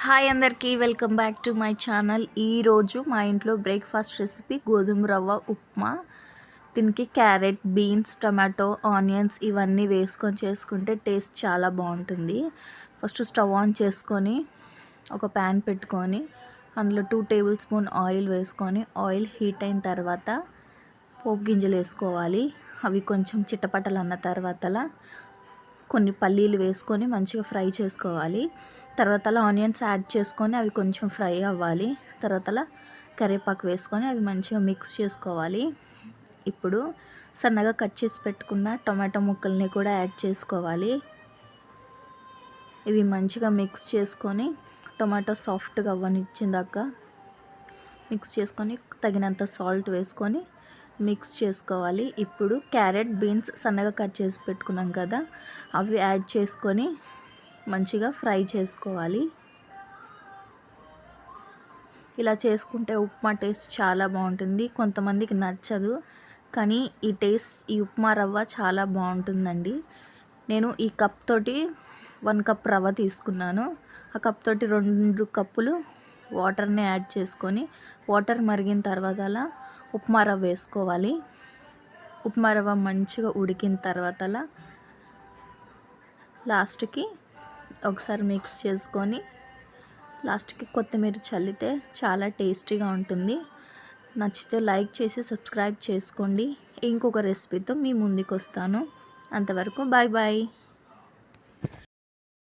Hi అందరికీ welcome back to my channel. ఈరోజు మా ఇంట్లో బ్రేక్ఫాస్ట్ రెసిపీ గోధుమ రవ్వ ఉప్మా. దీనికి క్యారెట్, బీన్స్, టమాటో, ఆనియన్స్ ఇవన్నీ వేసుకొని చేసుకుంటే టేస్ట్ చాలా బాగుంటుంది. ఫస్ట్ స్టవ్ ఆన్ చేసుకొని ఒక ప్యాన్ పెట్టుకొని అందులో 2 టేబుల్ స్పూన్ ఆయిల్ వేసుకొని ఆయిల్ హీట్ అయిన తర్వాత పోపు గింజలు వేసుకోవాలి. అవి కొంచెం చిటపటలు అన్న తర్వాతలా కొన్ని పల్లీలు వేసుకొని మంచిగా ఫ్రై చేసుకోవాలి. తర్వాత ఆనియన్స్ యాడ్ చేసుకొని అవి కొంచెం ఫ్రై అవ్వాలి. తర్వాత కరివేపాకు వేసుకొని అవి మంచిగా మిక్స్ చేసుకోవాలి. ఇప్పుడు సన్నగా కట్ చేసి పెట్టుకున్న టమాటో ముక్కల్ని కూడా యాడ్ చేసుకోవాలి. ఇవి మంచిగా మిక్స్ చేసుకొని టమాటో సాఫ్ట్గా అవ్వనిచ్చిందాక మిక్స్ చేసుకొని తగినంత సాల్ట్ వేసుకొని మిక్స్ చేసుకోవాలి. ఇప్పుడు క్యారెట్, బీన్స్ సన్నగా కట్ చేసి పెట్టుకున్నాం కదా, అవి యాడ్ చేసుకొని మంచిగా ఫ్రై చేసుకోవాలి. ఇలా చేసుకుంటే ఉప్మా టేస్ట్ చాలా బాగుంటుంది. కొంతమందికి నచ్చదు, కానీ ఈ ఉప్మా రవ్వ చాలా బాగుంటుందండి. నేను ఈ కప్ తోటి 1 కప్ రవ్వ తీసుకున్నాను. ఆ కప్ తోటి 2 కప్పులు వాటర్ని యాడ్ చేసుకొని వాటర్ మరిగిన తర్వాత అలా ఉప్మా రవ్వ వేసుకోవాలి. ఉప్మా రవ్వ మంచిగా ఉడికిన తర్వాత లాస్ట్కి ఒకసారి మిక్స్ చేసుకొని లాస్ట్కి కొత్తిమీర చల్లితే చాలా టేస్టీగా ఉంటుంది. నచ్చితే లైక్ చేసి సబ్స్క్రైబ్ చేసుకోండి. ఇంకొక రెసిపీతో మీ ముందుకు వస్తాను. అంతవరకు బాయ్ బాయ్.